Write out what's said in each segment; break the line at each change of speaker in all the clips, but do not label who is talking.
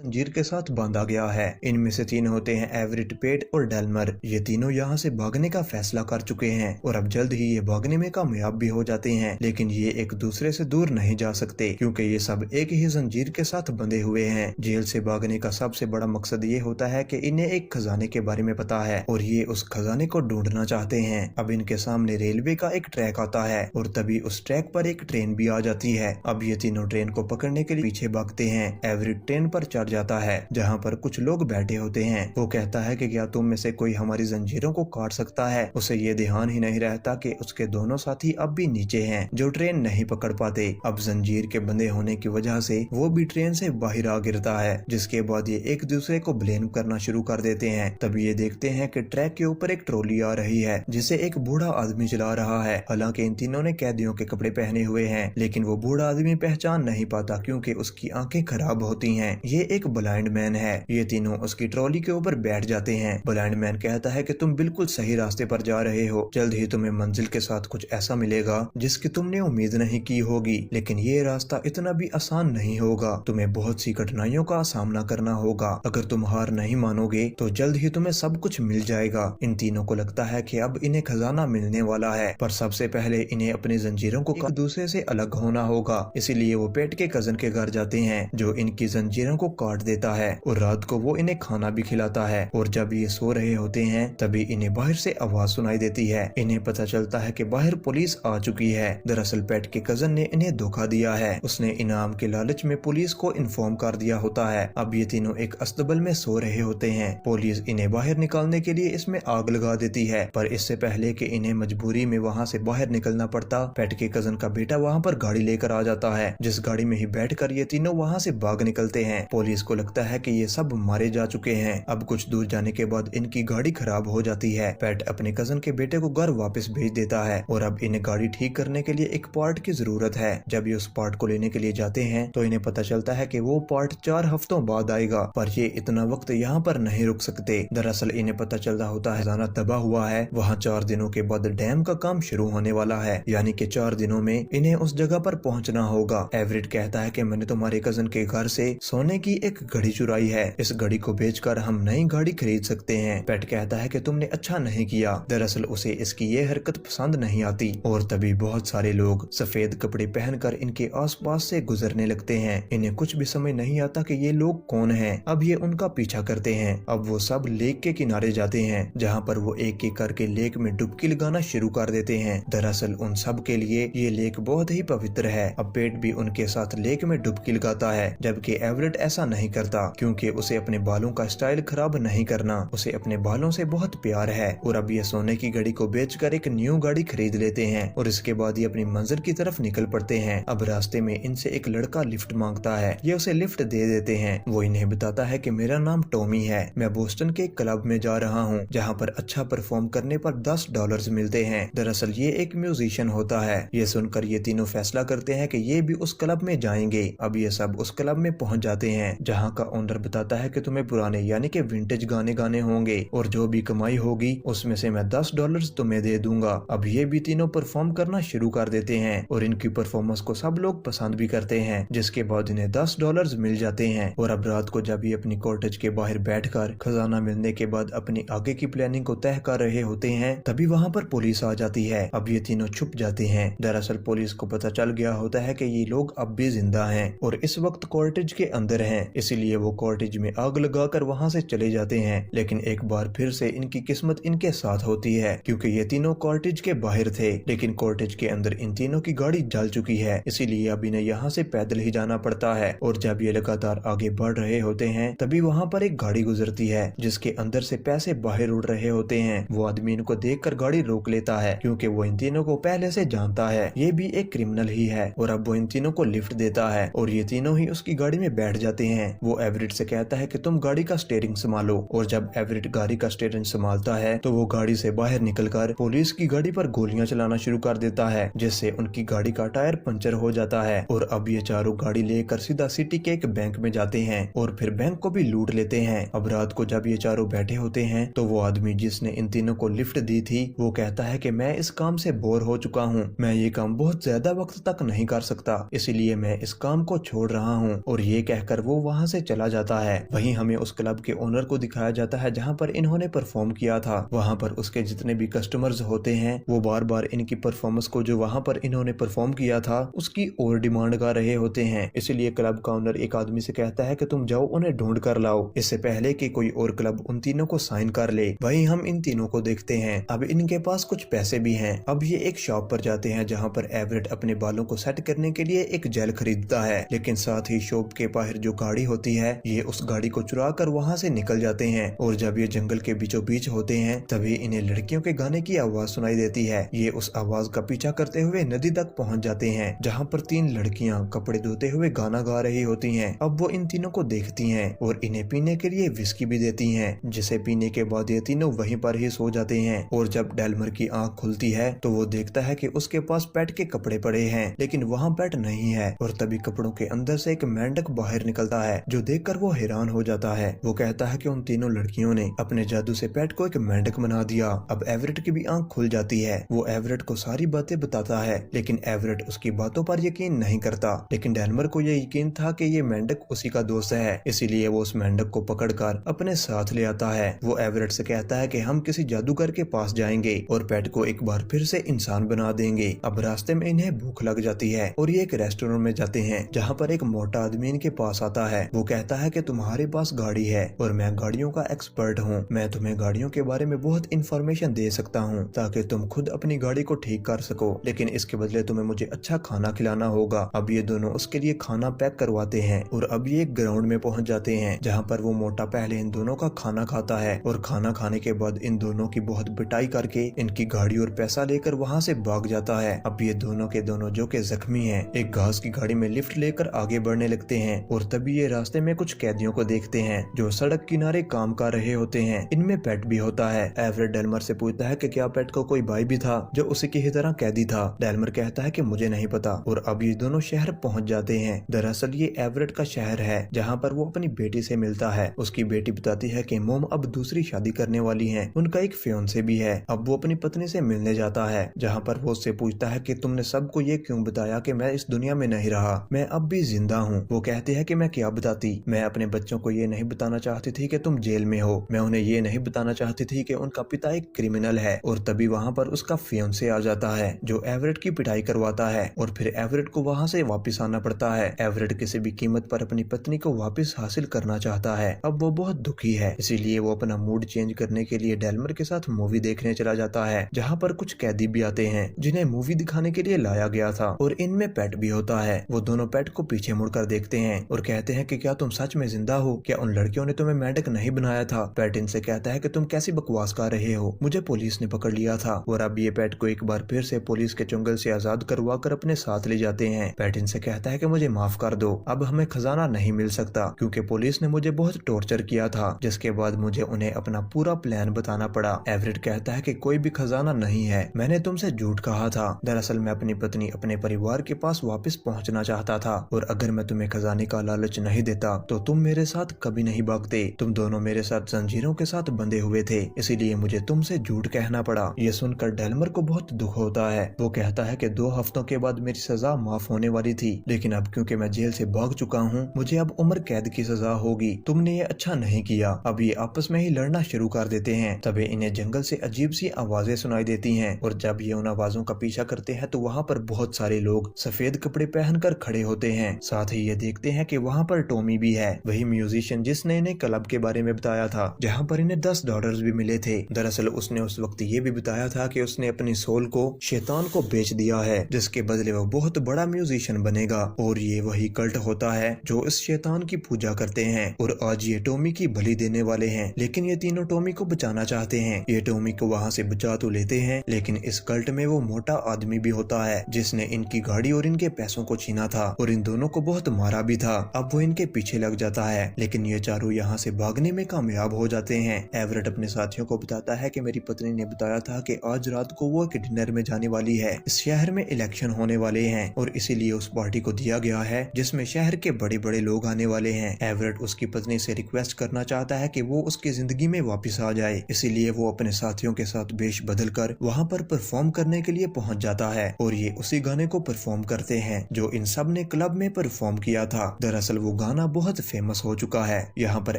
जंजीर के साथ बांधा गया है। इनमें से 3 होते हैं एवरेट, पेट और डेल्मर। ये तीनों यहाँ से भागने का फैसला कर चुके हैं और अब जल्द ही ये भागने में कामयाब भी हो जाते हैं, लेकिन ये एक दूसरे से दूर नहीं जा सकते क्योंकि ये सब एक ही जंजीर के साथ बंधे हुए हैं। जेल से भागने का सबसे बड़ा मकसद ये होता है कि इन्हें एक खजाने के बारे में पता है और ये उस खजाने को ढूंढना चाहते हैं। अब इनके सामने रेलवे का एक ट्रैक आता है और तभी उस ट्रैक पर एक ट्रेन भी आ जाती है। अब ये तीनों ट्रेन को पकड़ने के लिए पीछे भागते हैं। एवरेट ट्रेन पर चढ़ जाता है जहाँ पर कुछ लोग बैठे होते हैं। वो कहता है कि क्या तुम में से कोई हमारी जंजीरों को काट सकता है। उसे ये ध्यान ही नहीं रहता कि उसके दोनों साथी अब भी नीचे हैं जो ट्रेन नहीं पकड़ पाते। अब जंजीर के बंधे होने की वजह से वो भी ट्रेन से बाहर आ गिरता है, जिसके बाद ये एक दूसरे को ब्लेम करना शुरू कर देते हैं। तभी ये देखते हैं कि ट्रैक के ऊपर एक ट्रॉली आ रही है जिसे एक बूढ़ा आदमी चला रहा है। हालांकि इन तीनों ने कैदियों के कपड़े पहने हुए हैं, लेकिन वो बूढ़ा आदमी पहचान नहीं पाता क्योंकि उसकी आंखें खराब होती हैं। ये एक ब्लाइंड मैन है। ये तीनों उसकी ट्रॉली के ऊपर बैठ जाते हैं। ब्लाइंड मैन कहता है कि तुम बिल्कुल सही रास्ते पर जा रहे हो। जल्द ही तुम्हें मंजिल के साथ कुछ ऐसा मिलेगा जिसकी तुमने उम्मीद नहीं की होगी, लेकिन ये रास्ता इतना भी आसान नहीं होगा। तुम्हें बहुत सी कठिनाइयों का सामना करना होगा। अगर तुम हार नहीं मानोगे तो जल्द ही तुम्हें सब कुछ मिल जाएगा। इन तीनों को लगता है कि अब इन्हें खजाना मिलने वाला है, पर सबसे पहले इन्हें अपनी जंजीरों को एक दूसरे से अलग होना होगा। इसीलिए वो पेट के कजन के घर जाते हैं जो इनकी जंजीरों को काट देता है और रात को वो इन्हें खाना भी खिलाता है। और जब ये सो रहे होते हैं तभी इन्हें बाहर से आवाज सुनाई देती है। इन्हें पता चलता है कि बाहर पुलिस आ चुकी है। दरअसल पेट के कजन ने इन्हें धोखा दिया है। उसने इनाम के लालच में पुलिस को इन्फॉर्म कर दिया होता है। अब ये तीनों एक अस्तबल में सो रहे होते हैं। पुलिस इन्हें बाहर निकालने के लिए इसमें आग लगा देती है, पर इससे पहले कि इन्हें मजबूरी में वहाँ से बाहर निकलना पड़ता, पेट के कजन का बेटा वहाँ पर गाड़ी लेकर आ जाता है, जिस गाड़ी में ही बैठकर ये तीनों वहाँ से भाग निकलते हैं। पुलिस को लगता है कि ये सब मारे जा चुके हैं। अब कुछ दूर जाने के बाद इनकी गाड़ी खराब हो जाती है। पेट अपने कजन के बेटे को घर वापस भेज देता है और अब इन्हें गाड़ी ठीक करने के लिए एक पार्ट की जरूरत है। जब ये उस पार्ट को लेने के लिए जाते हैं तो इन्हें पता चलता है कि वो पार्ट 4 हफ्तों बाद आएगा, पर ये इतना वक्त यहाँ पर नहीं रुक सकते। दरअसल इन्हें पता चल रहा होता है खजाना तबाह हुआ है। वहाँ 4 दिनों के बाद डैम का काम शुरू होने वाला है, यानी कि 4 दिनों में इन्हें उस जगह पर पहुँचना होगा। एवरेट कहता है कि मैंने तुम्हारे कजन के घर से सोने की एक घड़ी चुराई है। इस घड़ी को बेचकर हम नई गाड़ी खरीद सकते हैं। पेट कहता है कि तुमने अच्छा नहीं किया। दरअसल उसे इसकी ये हरकत पसंद नहीं आती। और तभी बहुत सारे लोग सफेद कपड़े पहनकर इनके आसपास से गुजरने लगते हैं। इन्हें कुछ भी समझ नहीं आता कि ये लोग कौन हैं। अब ये उनका पीछा करते हैं। अब वो सब लेक के किनारे जाते हैं जहाँ पर वो एक एक करके लेक में डुबकी लगाना शुरू कर देते हैं। दरअसल उन सब के लिए ये लेक बहुत ही पवित्र है। अब पेट भी उनके साथ लेक में डुबकी लगाता है, जबकि एवरेट ऐसा नहीं करता क्योंकि उसे अपने बालों का स्टाइल खराब नहीं करना। उसे अपने बालों से बहुत प्यार है। और अब ये सोने की घड़ी को बेचकर एक न्यू गाड़ी खरीद लेते हैं और इसके बाद ये अपनी मंजिल की तरफ निकल पड़ते हैं। अब रास्ते में इनसे एक लड़का लिफ्ट मांगता है। ये उसे लिफ्ट दे देते हैं। वो इन्हें बताता है कि मेरा नाम टॉमी है, मैं बोस्टन के क्लब में जा रहा हूँ जहाँ पर अच्छा परफॉर्म करने पर $10 मिलते हैं। दरअसल ये एक म्यूजिशियन होता है। ये सुनकर ये तीनों फैसला करते हैं कि ये भी उस क्लब में जाएंगे। अब ये सब उस क्लब में पहुंच जाते हैं जहाँ का ओनर बताता है कि तुम्हें पुराने यानी कि विंटेज गाने गाने होंगे और जो भी कमाई होगी उसमें से मैं $10 तुम्हें दे दूंगा। अब ये भी तीनों परफॉर्म करना शुरू कर देते हैं और इनकी परफॉर्मेंस को सब लोग पसंद भी करते हैं, जिसके बाद इन्हें $10 मिल जाते हैं। और अब रात को जब ये अपनी कॉटेज के बाहर बैठकर खजाना मिलने के बाद अपनी आगे की प्लानिंग को तय कर रहे होते हैं, तभी वहाँ पर पुलिस आ जाती है। अब ये तीनों छुप जाते हैं। दरअसल पुलिस को पता चल गया होता है कि ये लोग अब भी जिंदा हैं और इस वक्त कॉटेज के अंदर हैं, इसीलिए वो कॉटेज में आग लगाकर वहाँ से चले जाते हैं। लेकिन एक बार फिर से इनकी किस्मत इनके साथ होती है क्योंकि ये तीनों कॉटेज के बाहर थे, लेकिन कॉटेज के अंदर इन तीनों की गाड़ी जल चुकी है, इसीलिए अब इन्हें यहाँ से पैदल ही जाना पड़ता है। और जब ये लगातार आगे बढ़ रहे होते हैं तभी वहाँ पर एक गाड़ी गुजरती है जिसके अंदर से पैसे बाहर उड़ रहे होते हैं। वो आदमी इनको देखकर गाड़ी रोक लेता है क्योंकि वो इन तीनों को पहले से जानता है, ये भी एक क्रिमिनल ही है। और अब वो इन तीनों को लिफ्ट देता है और ये तीनों ही उसकी गाड़ी में बैठ जाते हैं। वो एवरेट से कहता है कि तुम गाड़ी का स्टीयरिंग संभालो। और जब एवरेट गाड़ी का स्टीयरिंग संभालता है तो वो गाड़ी से बाहर निकलकर पुलिस की गाड़ी पर गोलियां चलाना शुरू कर देता है, जिससे उनकी गाड़ी का टायर पंचर हो जाता है। और अब ये चारों गाड़ी लेकर सीधा सिटी के एक बैंक में जाते हैं और फिर बैंक को भी लूट लेते हैं। अब रात को जब ये चारों बैठे होते हैं तो वो आदमी जिसने इन तीनों को लिफ्ट दी थी वो कहता है कि मैं इस काम से बोर हो चुका हूँ, मैं ये काम बहुत ज्यादा वक्त तक नहीं कर सकता, इसीलिए मैं इस काम को छोड़ रहा हूँ। और ये कहकर वो वहाँ से चला जाता है। वहीं हमें उस क्लब के ओनर को दिखाया जाता है जहाँ पर इन्होंने परफॉर्म किया था। वहाँ पर उसके जितने भी कस्टमर्स होते हैं वो बार बार इनकी परफॉर्मेंस को जो वहाँ पर इन्होंने परफॉर्म किया था उसकी और डिमांड कर रहे होते हैं। इसलिए क्लब का ओनर एक आदमी से कहता है कि तुम जाओ उन्हें ढूंढ कर लाओ, इससे पहले कि कोई और क्लब उन तीनों को साइन कर ले। वहीं हम इन तीनों को देखते हैं। अब इनके पास कुछ पैसे भी हैं। अब ये एक शॉप पर जाते हैं जहाँ पर एवरेट अपने बालों को सेट करने के लिए एक जेल खरीदता है, लेकिन साथ ही शॉप के बाहर जो गाड़ी होती है ये उस गाड़ी को चुरा कर वहाँ से निकल जाते हैं। और जब ये जंगल के बीचों बीच होते हैं तभी इन्हें लड़कियों के गाने की आवाज सुनाई देती है। ये उस आवाज का पीछा करते हुए नदी तक पहुँच जाते हैं जहाँ पर तीन लड़कियाँ कपड़े धोते हुए गाना गा रही होती हैं। अब वो इन तीनों को देखती हैं और इन्हें पीने के लिए विस्की भी देती हैं, जिसे पीने के बाद ये तीनों वहीं पर ही सो जाते हैं। और जब डेल्मर की आंख खुलती है तो वो देखता है कि उसके पास पेट के कपड़े पड़े हैं, लेकिन वहाँ पेट नहीं है। और तभी कपड़ों के अंदर से एक मेंढक बाहर निकलता है, जो देखकर वो हैरान हो जाता है। वो कहता है कि उन तीनों लड़कियों ने अपने जादू से पेट को एक मेंढक बना दिया। अब एवरेट की भी आंख खुल जाती है। वो एवरेट को सारी बातें बताता है, लेकिन एवरेट उसकी बातों पर यकीन नहीं करता। लेकिन डेल्मर को यह यकीन था कि ये मेंढक उसी का दोस्त है, इसीलिए वो उस मेंढक को पकड़कर अपने साथ ले आता है। वो एवरेट से कहता है कि हम किसी जादूगर के पास जाएंगे और पेट को एक बार फिर से इंसान बना देंगे। अब रास्ते में इन्हें भूख लग जाती है और ये एक रेस्टोरेंट में जाते हैं जहाँ पर एक मोटा आदमी इनके पास आता है। वो कहता है कि तुम्हारे पास गाड़ी है और मैं गाड़ियों का एक्सपर्ट हूँ। मैं तुम्हें गाड़ियों के बारे में बहुत इंफॉर्मेशन दे सकता हूँ ताकि तुम खुद अपनी गाड़ी को ठीक कर सको, लेकिन इसके बदले तुम्हें मुझे अच्छा खाना खिलाना होगा। अब ये दोनों उसके लिए खाना पैक करवाते हैं और अब ये एक ग्राउंड में पहुंच जाते हैं जहाँ पर वो मोटा पहले इन दोनों का खाना खाता है और खाना खाने के बाद इन दोनों की बहुत पिटाई करके इनकी गाड़ी और पैसा लेकर वहाँ से भाग जाता है। अब ये दोनों के दोनों जो के जख्मी हैं एक घास की गाड़ी में लिफ्ट लेकर आगे बढ़ने लगते हैं और तभी ये रास्ते में कुछ कैदियों को देखते हैं जो सड़क किनारे काम कर रहे होते हैं। इनमें पेट भी होता है। एवरेट डेल्मर से पूछता है कि क्या पेट को कोई भाई भी था जो उसी की ही तरह कैदी था। डेल्मर कहता है कि मुझे नहीं पता। और अब ये दोनों शहर पहुंच जाते हैं। दरअसल ये एवरेट का शहर है जहाँ पर वो अपनी बेटी से मिलता है। उसकी बेटी बताती है कि मोम अब दूसरी शादी करने वाली है, उनका एक फियांसे भी है। अब वो अपनी पत्नी से मिलने जाता है जहाँ पर वो उससे पूछता है कि तुमने सबको ये क्यों बताया कि मैं इस दुनिया में नहीं रहा, मैं अब भी जिंदा हूँ। वो कहती है कि मैं क्या बताती, मैं अपने बच्चों को ये नहीं बताना चाहती थी कि तुम जेल में हो, मैं उन्हें ये नहीं बताना चाहती थी कि उनका पिता एक क्रिमिनल है। और तभी वहाँ पर उसका फियांसे आ जाता है जो एवरेट की पिटाई करवाता है और फिर एवरेट को वहाँ से वापस आना पड़ता है। एवरेट किसी भी कीमत पर अपनी पत्नी को वापस हासिल करना चाहता है। अब वो बहुत दुखी है, इसीलिए वो अपना मूड चेंज करने के लिए डेल्मर के साथ मूवी देखने चला जाता है जहाँ पर कुछ कैदी भी आते हैं जिन्हें मूवी दिखाने के लिए लाया गया था और इनमें पेट भी होता है। वो दोनों पेट को पीछे मुड़कर देखते हैं और कहते हैं कि क्या तुम सच में जिंदा हो, क्या उन लड़कियों ने तुम्हें मेंढक नहीं बनाया था। पेट इनसे कहता है कि तुम कैसी बकवास कर रहे हो, मुझे पुलिस ने पकड़ लिया था। और अब ये पेट को एक बार फिर से पुलिस के चंगुल से आजाद करवा कर अपने साथ ले जाते हैं। पेट इनसे कहता है कि मुझे माफ कर दो, अब हमें खजाना नहीं मिल सकता क्योंकि पुलिस ने मुझे बहुत टॉर्चर किया था, जिसके बाद मुझे उन्हें अपना पूरा प्लान बताना पड़ा। एवरेट कहता है कि कोई भी खजाना नहीं है, मैंने तुमसे झूठ कहा था। दरअसल मैं अपनी पत्नी अपने परिवार के पास वापस पहुंचना चाहता था और अगर मैं तुम्हें खजाने का लालच नहीं देता तो तुम मेरे साथ कभी नहीं भागते। तुम दोनों मेरे साथ जंजीरों के साथ बंधे हुए थे, इसीलिए मुझे तुमसे झूठ कहना पड़ा। ये सुनकर डेल्मर को बहुत दुख होता है। वो कहता है कि 2 हफ्तों के बाद मेरी सजा माफ होने वाली थी, लेकिन अब क्योंकि मैं जेल से भाग चुका हूँ मुझे अब उम्र कैद की सजा होगी। तुमने ये अच्छा नहीं किया। अब ये आपस में ही लड़ना शुरू कर देते हैं। तभी इन्हें जंगल से अजीब सी आवाजें सुनाई देती हैं और जब ये उन आवाजों का पीछा करते हैं तो वहाँ पर बहुत सारे लोग सफेद कपड़े पहनकर खड़े होते हैं। साथ ही ये देखते हैं कि वहाँ पर टॉमी भी है, वही म्यूजिशियन जिसने इन्हें क्लब के बारे में बताया था जहाँ पर इन्हें $10 भी मिले थे। दरअसल उसने उस वक्त ये भी बताया था कि उसने अपनी सोल को शैतान को बेच दिया है, जिसके बदले वो बहुत बड़ा म्यूजिशियन बनेगा। और ये वही कल्ट होता है जो इस शैतान की पूजा करते हैं और आज ये टॉमी की बलि देने वाले हैं। लेकिन ये तीनों टॉमी को बचाना चाहते हैं। ये टॉमी को वहाँ से बचा तो लेते हैं, लेकिन इस कल्ट में वो मोटा आदमी भी होता है जिसने इनकी गाड़ी और इनके पैसों को छीना था और इन दोनों को बहुत मारा भी था। अब वो इनके पीछे लग जाता है, लेकिन ये चारों यहाँ से भागने में कामयाब हो जाते हैं। एवरेट अपने साथियों को बताता है कि मेरी पत्नी ने बताया था कि आज रात को वो एक डिनर में जाने वाली है। इस शहर में इलेक्शन होने वाले हैं और इसीलिए उस पार्टी को दिया गया है जिसमें शहर के बड़े बड़े लोग आने वाले हैं। एवरेट उसकी पत्नी से रिक्वेस्ट करना चाहता है कि वो उसकी जिंदगी में वापस आ जाए, इसीलिए वो अपने साथियों के साथ वेश बदल कर वहाँ पर परफॉर्म करने के लिए पहुँच जाता है और ये उसी गाने को परफॉर्म करते हैं जो इन सब ने क्लब में परफॉर्म किया था। दरअसल वो वो गाना बहुत फेमस हो चुका है। यहाँ पर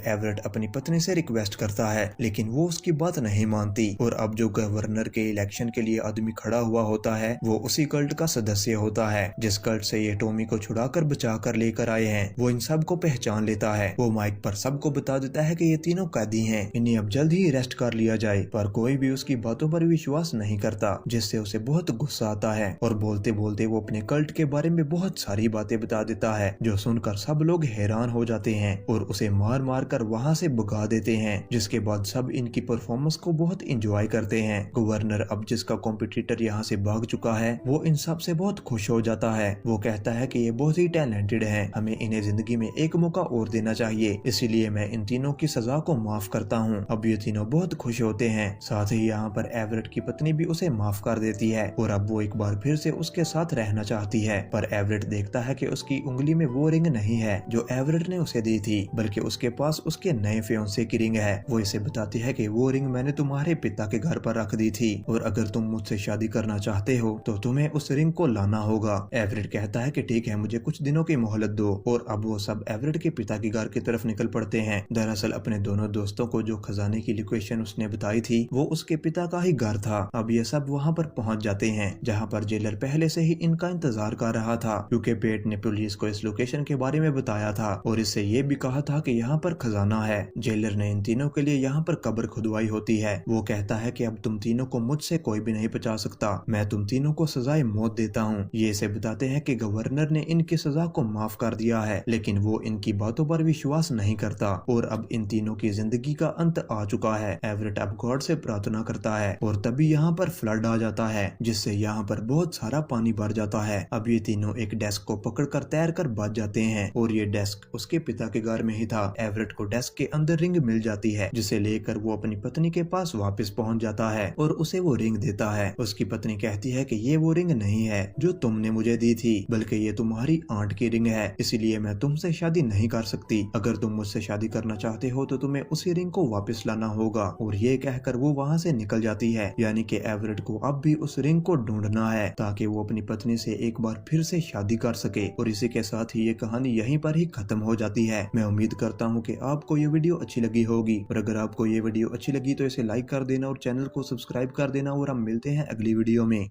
एवरेट अपनी पत्नी से रिक्वेस्ट करता है लेकिन वो उसकी बात नहीं मानती और अब जो गवर्नर के इलेक्शन के लिए आदमी खड़ा हुआ होता है वो उसी कल्ट का सदस्य होता है जिस कल्ट से ये टॉमी को छुड़ाकर बचाकर लेकर आए हैं। वो इन सब को पहचान लेता है। वो माइक पर सबको बता देता है कि ये तीनों कैदी हैं, इन्हें अब जल्द ही अरेस्ट कर लिया जाए, पर कोई भी उसकी बातों पर विश्वास नहीं करता जिससे उसे बहुत गुस्सा आता है और बोलते बोलते वो अपने कल्ट के बारे में बहुत सारी बातें बता देता है जो सुनकर सब लोग हैरान हो जाते हैं और उसे मार मार कर वहाँ से भगा देते हैं। जिसके बाद सब इनकी परफॉर्मेंस को बहुत इंजॉय करते हैं। गवर्नर अब जिसका कॉम्पिटिटर यहाँ से भाग चुका है वो इन सब से बहुत खुश हो जाता है। वो कहता है कि ये बहुत ही टैलेंटेड हैं, हमें इन्हें जिंदगी में एक मौका और देना चाहिए, इसीलिए मैं इन तीनों की सजा को माफ करता हूँ। अब ये तीनों बहुत खुश होते हैं। साथ ही यहाँ पर एवरेट की पत्नी भी उसे माफ कर देती है और अब वो एक बार फिर से उसके साथ रहना चाहती है। पर एवरेट देखता है कि उसकी उंगली में वो रिंग नहीं है जो एवरेट ने उसे दी थी, बल्कि उसके पास उसके नए फियांसे की रिंग है। वो इसे बताती है कि वो रिंग मैंने तुम्हारे पिता के घर पर रख दी थी और अगर तुम मुझसे शादी करना चाहते हो तो तुम्हें उस रिंग को लाना होगा। एवरेट कहता है कि ठीक है, मुझे कुछ दिनों की मोहलत दो और अब वो सब एवरेट के पिता के घर की तरफ निकल पड़ते हैं। दरअसल अपने दोनों दोस्तों को जो खजाने की लोकेशन उसने बताई थी वो उसके पिता का ही घर था। अब ये सब वहाँ पर पहुँच जाते हैं जहाँ पर जेलर पहले से ही इनका इंतजार कर रहा था क्योंकि पेट ने पुलिस को इस लोकेशन के बारे में बताया था और इससे ये भी कहा था कि यहाँ पर खजाना है। जेलर ने इन तीनों के लिए यहाँ पर कब्र खुदवाई होती है। वो कहता है कि अब तुम तीनों को मुझसे कोई भी नहीं बचा सकता, मैं तुम तीनों को सजाए मौत देता हूँ। ये इसे बताते हैं कि गवर्नर ने इनकी सजा को माफ कर दिया है लेकिन वो इनकी बातों पर विश्वास नहीं करता और अब इन तीनों की जिंदगी का अंत आ चुका है। एवरेट अब गॉड से प्रार्थना करता है और तभी यहाँ पर फ्लड आ जाता है जिससे यहाँ पर बहुत सारा पानी भर जाता है। अब ये तीनों एक डेस्क को पकड़कर तैर कर बच जाते हैं और ये डेस्क उसके पिता के घर में ही था। एवरेट को डेस्क के अंदर रिंग मिल जाती है जिसे लेकर वो अपनी पत्नी के पास वापस पहुंच जाता है और उसे वो रिंग देता है। उसकी पत्नी कहती है कि ये वो रिंग नहीं है जो तुमने मुझे दी थी, बल्कि ये तुम्हारी आंट की रिंग है, इसीलिए मैं तुमसे शादी नहीं कर सकती। अगर तुम मुझसे शादी करना चाहते हो तो तुम्हें उसी रिंग को वापस लाना होगा। और ये कहकर वो वहाँ से निकल जाती है। यानी कि एवरेट को अब भी उस रिंग को ढूंढना है ताकि वो अपनी पत्नी से एक बार फिर से शादी कर सके। और इसी के साथ ही ये कहानी यहीं पर ही खत्म हो जाती है। मैं उम्मीद करता हूँ कि आपको ये वीडियो अच्छी लगी होगी और अगर आपको ये वीडियो अच्छी लगी तो इसे लाइक कर देना और चैनल को सब्सक्राइब कर देना और हम मिलते हैं अगली वीडियो में।